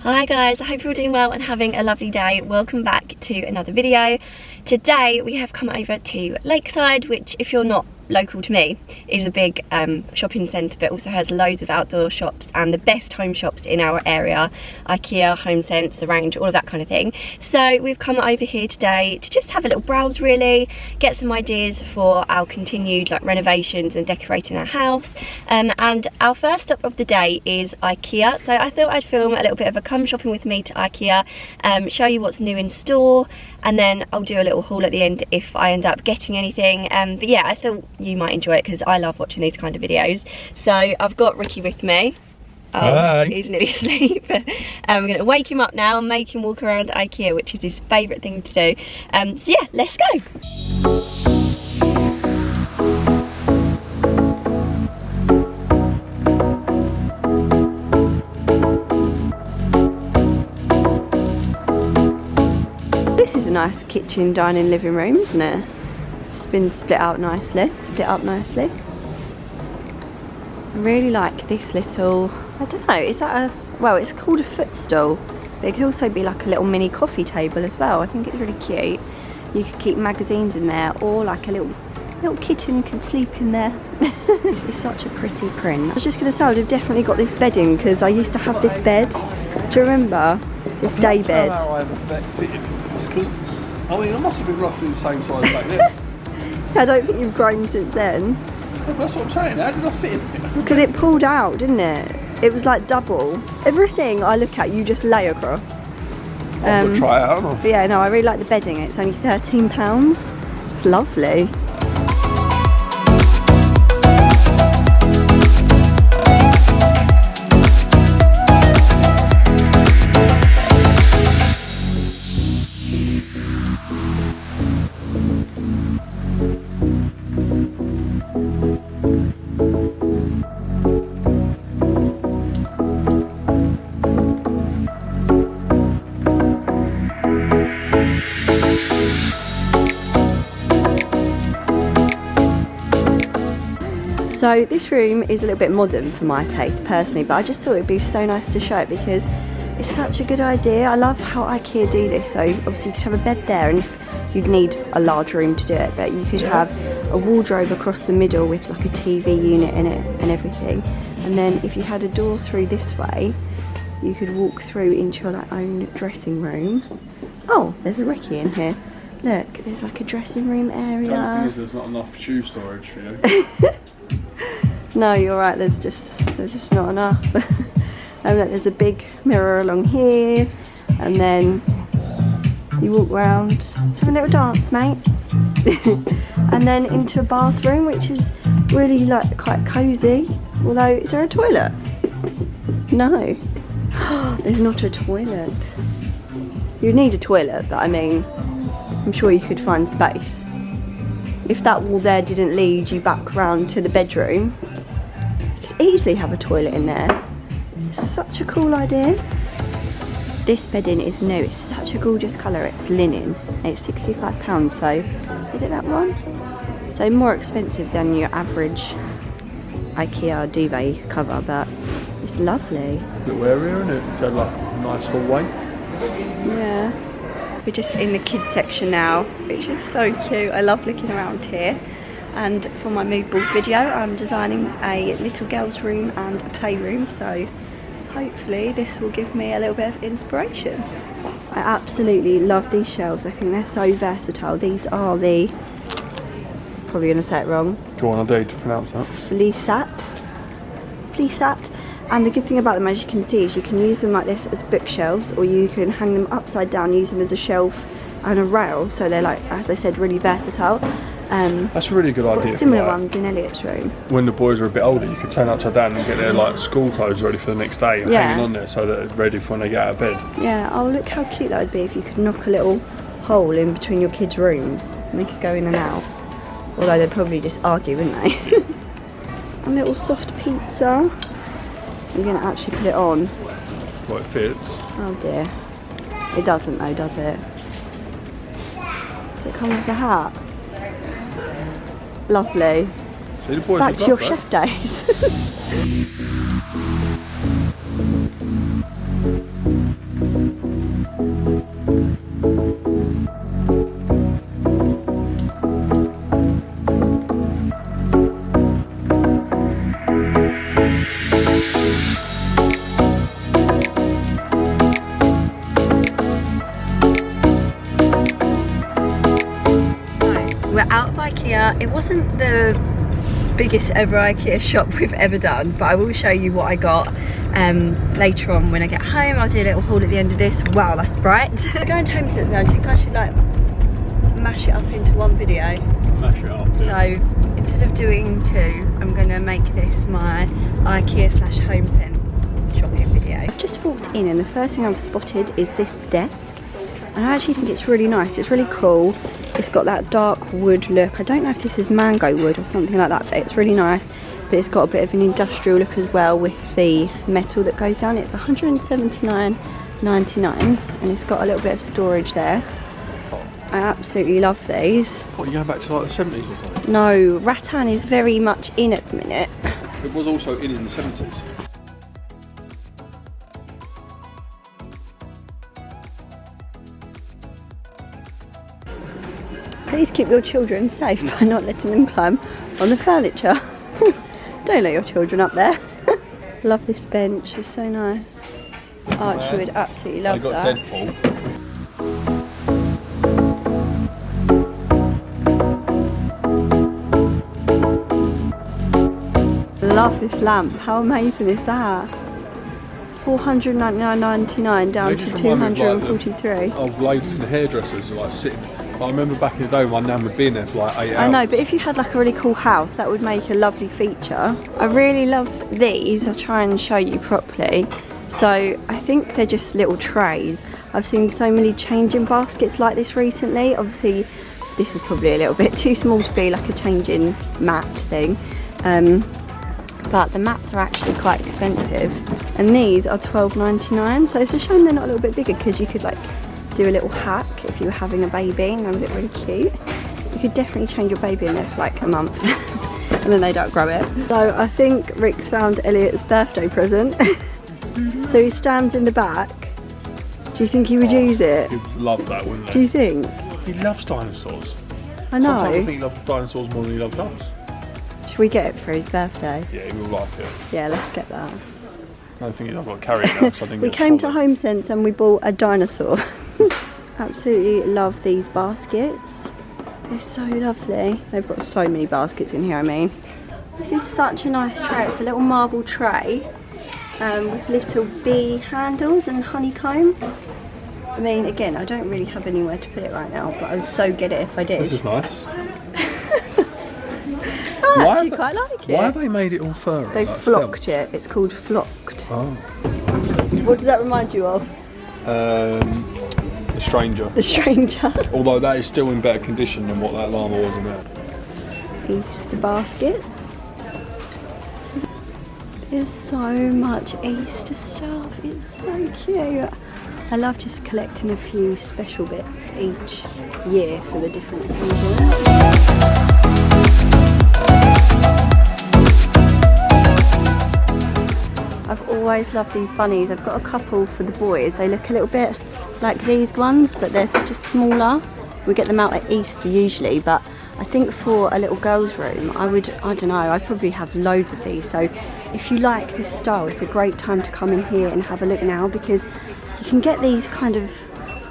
Hi guys, I hope you're all doing well and having a lovely day. Welcome back to another video. Today we have come over to Lakeside, which if you're not local to me is a big shopping centre, but also has loads of outdoor shops and the best home shops in our area, IKEA, HomeSense, The Range, all of that kind of thing. So we've come over here today to just have a little browse really, get some ideas for our continued renovations and decorating our house. And our first stop of the day is IKEA, so I thought I'd film a little bit of a come shopping with me to IKEA, show you what's new in store, and then I'll do a little haul at the end if I end up getting anything. But yeah, I thought you might enjoy it because I love watching these kind of videos. So I've got Ricky with me. Hi. He's nearly asleep. I'm going to wake him up now and make him walk around IKEA, which is his favourite thing to do. So yeah, let's go. This is a nice kitchen, dining, living room, isn't it? It's been split up nicely. I really like this little, I don't know, is that a, well, it's called a footstool, but it could also be like a little mini coffee table as well. I think it's really cute. You could keep magazines in there, or like a little kitten could sleep in there. It's such a pretty print. I was just going to say, I've definitely got this bed in because I used to have this bed. Do you remember? This day bed. I mean, I must have been roughly the same size back then. I don't think you've grown since then. Yeah, that's what I'm saying. How did I fit in it? Because it pulled out, didn't it? It was like double. Everything I look at, you just lay across. I'm going to try it out, aren't I? But yeah, no, I really like the bedding. It's only £13. It's lovely. So this room is a little bit modern for my taste personally, but I just thought it'd be so nice to show it because it's such a good idea. I love how IKEA do this. So obviously you could have a bed there, and you'd need a large room to do it, but you could have a wardrobe across the middle with like a TV unit in it and everything. And then if you had a door through this way, you could walk through into your own dressing room. Oh, there's a Ricky in here. Look, there's like a dressing room area. The only thing is there's not enough shoe storage for you. No, you're right, there's just not enough. And look, there's a big mirror along here, and then you walk round, have a little dance, mate. And then into a bathroom, which is really like quite cosy. Although, is there a toilet? No. There's not a toilet. You'd need a toilet, but I mean, I'm sure you could find space. If that wall there didn't lead you back round to the bedroom, you could easily have a toilet in there. Such a cool idea. This bedding is new. It's such a gorgeous colour. It's linen. It's £65, so is it that one? So more expensive than your average IKEA duvet cover, but it's lovely. Little area, isn't it? So like a nice hallway. Yeah. We're just in the kids section now, which is so cute. I love looking around here. And for my mood board video, I'm designing a little girl's room and a playroom, so hopefully this will give me a little bit of inspiration. I absolutely love these shelves. I think they're so versatile. These are the, probably going to say it wrong. Do you want to pronounce that? Fleecat. And the good thing about them, as you can see, is you can use them like this as bookshelves, or you can hang them upside down, use them as a shelf and a rail. So they're, like, as I said, really versatile. That's a really good idea. Got similar ones in Elliot's room. When the boys are a bit older, you could turn upside down and get their like school clothes ready for the next day, hanging on there so that it's ready for when they get out of bed. Yeah. Oh, look how cute that would be if you could knock a little hole in between your kids' rooms and they could go in and out. Although they'd probably just argue, wouldn't they? A little soft pizza. You're going to actually put it on. Well, it fits. Oh dear. It doesn't though, does it? Does it come with the hat? Lovely. See, the boys back to your that. chef days. but it wasn't the biggest ever IKEA shop we've ever done, but I will show you what I got later on when I get home. I'll do a little haul at the end of this. Wow, that's bright. We're going to HomeSense now. I think I should like mash it up into one video. Mash it up. Yeah. So instead of doing two, I'm going to make this my IKEA/HomeSense shopping video. I've just walked in and the first thing I've spotted is this desk, and I actually think it's really nice. It's really cool. It's got that dark wood look. I don't know if this is mango wood or something like that, but it's really nice. But it's got a bit of an industrial look as well with the metal that goes down. It's $179.99 and it's got a little bit of storage there. I absolutely love these. What, you going back to like the 70s or something? No, rattan is very much in at the minute. It was also in the 70s. Please keep your children safe by not letting them climb on the furniture. Don't let your children up there. Love this bench, it's so nice. Archie would absolutely love that. I got Deadpool. Love this lamp, how amazing is that? $499.99 down to $243. Of ladies and hairdressers like sitting. I remember back in the day my nan would be in there for like 8 hours. I know, but if you had like a really cool house, that would make a lovely feature. I really love these. I'll try and show you properly. So I think they're just little trays. I've seen so many changing baskets like this recently. Obviously this is probably a little bit too small to be like a changing mat thing. But the mats are actually quite expensive. And these are $12.99. So it's a shame they're not a little bit bigger, because you could like do a little hack if you were having a baby and they look really cute. You could definitely change your baby in there for like a month and then they'd outgrow it. So I think Rick's found Elliot's birthday present. So he stands in the back. Do you think he would use it? He'd love that, wouldn't he? Do you think? He loves dinosaurs. I know. Sometimes I think he loves dinosaurs more than he loves us. Should we get it for his birthday? Yeah, he will like it. Yeah, let's get that. I don't think I've got to carry it now, so I think we came to HomeSense and we bought a dinosaur. Absolutely love these baskets. They're so lovely. They've got so many baskets in here, I mean. This is such a nice tray. It's a little marble tray with little bee handles and honeycomb. I mean, again, I don't really have anywhere to put it right now, but I would so get it if I did. This is nice. I actually quite like it. Why have they made it all furry? They've like flocked it. It's called flocked. Oh. What does that remind you of? The Stranger. The Stranger. Although that is still in better condition than what that llama was in there. Easter baskets. There's so much Easter stuff. It's so cute. I love just collecting a few special bits each year for the different occasions. I've always loved these bunnies. I've got a couple for the boys. They look a little bit like these ones, but they're just smaller. We get them out at Easter usually, but I think for a little girl's room, I don't know, I'd probably have loads of these. So if you like this style, it's a great time to come in here and have a look now, because you can get these kind of,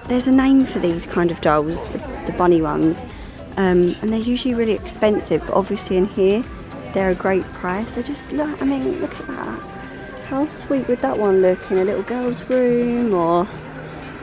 there's a name for these kind of dolls, the bunny ones, and they're usually really expensive, but obviously in here, they're a great price. So just look, I mean, look at that. How sweet would that one look in a little girl's room, or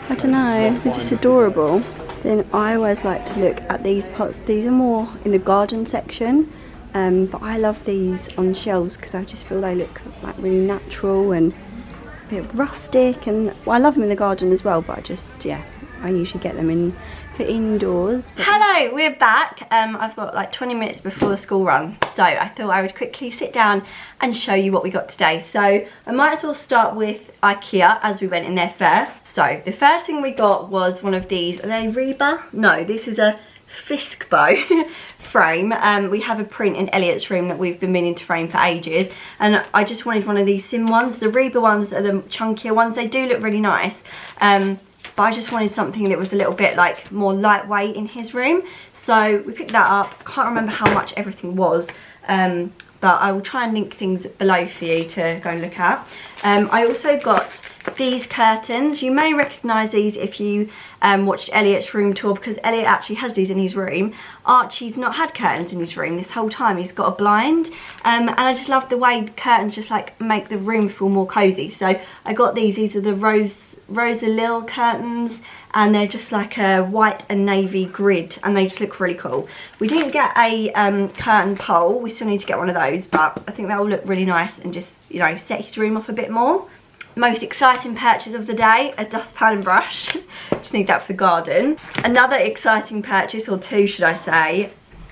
I don't know, they're just adorable. Then I always like to look at these pots. These are more in the garden section, but I love these on shelves because I just feel they look like really natural and a bit rustic, and well, I love them in the garden as well, but I just, yeah, I usually get them in for indoors. Hello, we're back. I've got like 20 minutes before the school run, so I thought I would quickly sit down and show you what we got today. So I might as well start with IKEA as we went in there first. So the first thing we got was one of these. Are they Reba? No, this is a Fiskbo frame. We have a print in Elliot's room that we've been meaning to frame for ages, and I just wanted one of these Sim ones. The Reba ones are the chunkier ones. They do look really nice, but I just wanted something that was a little bit like more lightweight in his room. So we picked that up. Can't remember how much everything was, but I will try and link things below for you to go and look at. I also got these curtains. You may recognise these if you watched Elliot's room tour, because Elliot actually has these in his room. Archie's not had curtains in his room this whole time. He's got a blind, and I just love the way curtains just like make the room feel more cosy. So I got these. These are the Rosa Lil curtains, and they're just like a white and navy grid, and they just look really cool. We didn't get a curtain pole. We still need to get one of those, but I think that will look really nice and just, you know, set his room off a bit more. Most exciting purchase of the day, a dustpan and brush. Just need that for the garden. Another exciting purchase, or two should I say,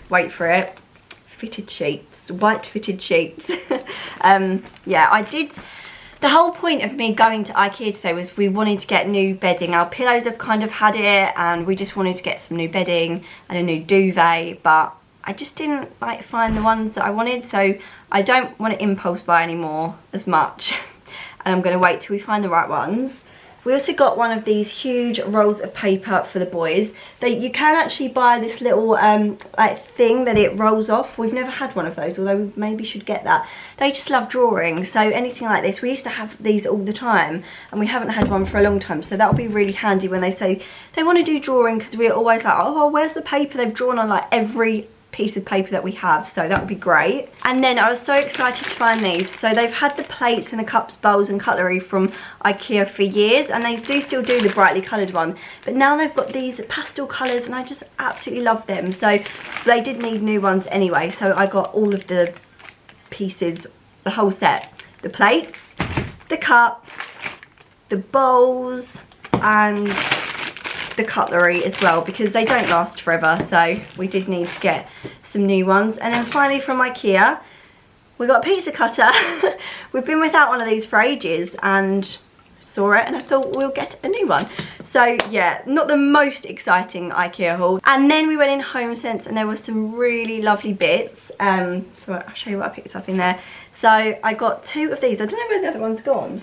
wait for it, fitted sheets, white fitted sheets. Yeah, I did. The whole point of me going to IKEA today was we wanted to get new bedding. Our pillows have kind of had it, and we just wanted to get some new bedding and a new duvet, but I just didn't like find the ones that I wanted, so I don't want to impulse buy anymore as much. And I'm going to wait till we find the right ones. We also got one of these huge rolls of paper for the boys. You can actually buy this little like thing that it rolls off. We've never had one of those, although we maybe should get that. They just love drawing, so anything like this. We used to have these all the time, and we haven't had one for a long time, so that'll be really handy when they say they want to do drawing, because we're always like, oh, where's the paper? They've drawn on like every piece of paper that we have, so that would be great. And then I was so excited to find these. So they've had the plates and the cups, bowls and cutlery from IKEA for years, and they do still do the brightly coloured one, but now they've got these pastel colours, and I just absolutely love them. So they did need new ones anyway, so I got all of the pieces, the whole set. The plates, the cups, the bowls, and the cutlery as well, because they don't last forever, so we did need to get some new ones. And then finally from IKEA, we got a pizza cutter. We've been without one of these for ages, and saw it and I thought we'll get a new one. So yeah, not the most exciting IKEA haul. And then we went in HomeSense, and there were some really lovely bits. So I'll show you what I picked up in there. So I got two of these. I don't know where the other one's gone.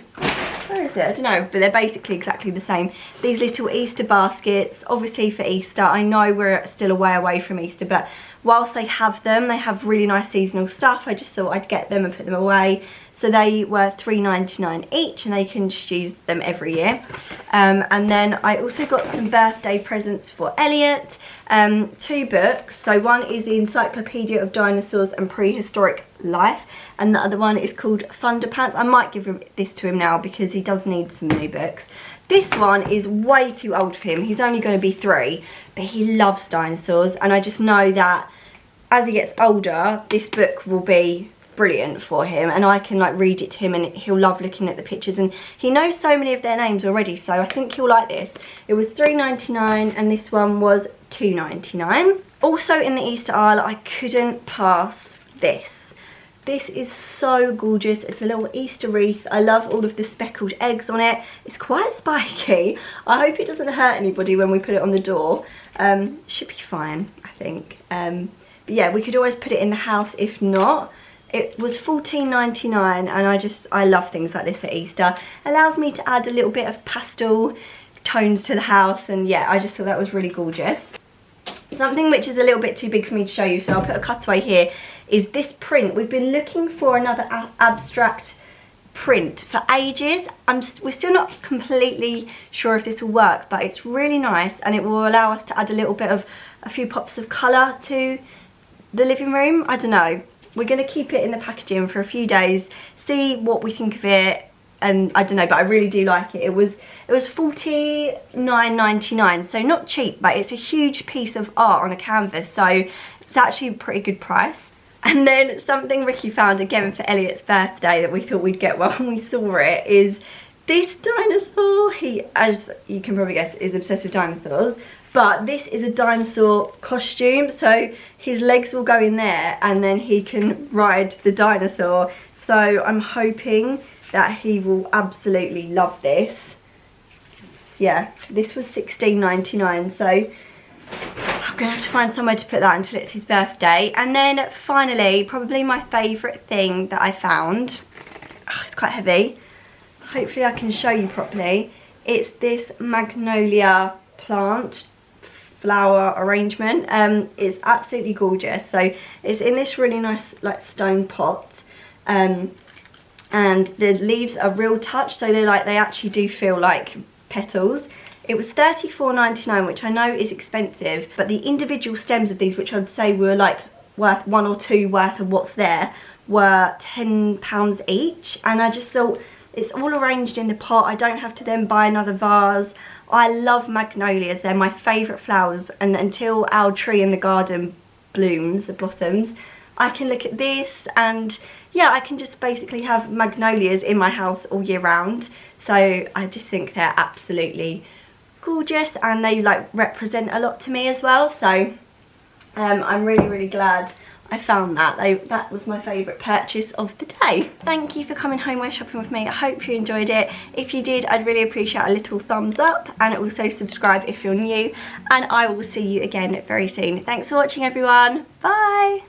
Where is it? I don't know, but they're basically exactly the same. These little Easter baskets, obviously for Easter. I know we're still a way away from Easter, but whilst they have them, they have really nice seasonal stuff. I just thought I'd get them and put them away. So they were $3.99 each, and they can just use them every year. And then I also got some birthday presents for Elliot. 2 books. So one is the Encyclopedia of Dinosaurs and Prehistoric Life, and the other one is called Thunderpants. I might give this to him now because he does need some new books. This one is way too old for him. He's only going to be 3, but he loves dinosaurs, and I just know that as he gets older, this book will be brilliant for him, and I can like read it to him, and he'll love looking at the pictures, and he knows so many of their names already, so I think he'll like this. It was $3.99 and this one was $2.99. Also in the Easter aisle, I couldn't pass this. This is so gorgeous. It's a little Easter wreath. I love all of the speckled eggs on it. It's quite spiky. I hope it doesn't hurt anybody when we put it on the door. Should be fine, I think. But yeah, we could always put it in the house if not. It was $14.99, and I love things like this at Easter. Allows me to add a little bit of pastel tones to the house, and yeah, I just thought that was really gorgeous. Something which is a little bit too big for me to show you, so I'll put a cutaway here, is this print. We've been looking for another abstract print for ages. We're still not completely sure if this will work, but it's really nice, and it will allow us to add a little bit of a few pops of colour to the living room. I don't know. We're going to keep it in the packaging for a few days, see what we think of it, and I don't know, but I really do like it. It was $49.99, so not cheap, but it's a huge piece of art on a canvas, so it's actually a pretty good price. And then something Ricky found again for Elliot's birthday that we thought we'd get when we saw it is this dinosaur. He, as you can probably guess, is obsessed with dinosaurs. But this is a dinosaur costume, so his legs will go in there and then he can ride the dinosaur. So I'm hoping that he will absolutely love this. Yeah, this was $16.99, so I'm gonna have to find somewhere to put that until it's his birthday. And then finally, probably my favourite thing that I found, it's quite heavy, hopefully I can show you properly. It's this magnolia plant flower arrangement. It's absolutely gorgeous. So it's in this really nice like stone pot, and and the leaves are real touch, so they actually do feel like petals. It was $34.99, which I know is expensive, but the individual stems of these, which I'd say were like worth 1 or 2 worth of what's there, were £10 each. And I just thought, it's all arranged in the pot, I don't have to then buy another vase. I love magnolias, they're my favourite flowers, and until our tree in the garden blossoms, I can look at this, and yeah, I can just basically have magnolias in my house all year round. So I just think they're absolutely gorgeous, and they like represent a lot to me as well. So I'm really glad I found that. That was my favourite purchase of the day. Thank you for coming homeware shopping with me. I hope you enjoyed it. If you did, I'd really appreciate a little thumbs up, and also subscribe if you're new, and I will see you again very soon. Thanks for watching, everyone. Bye.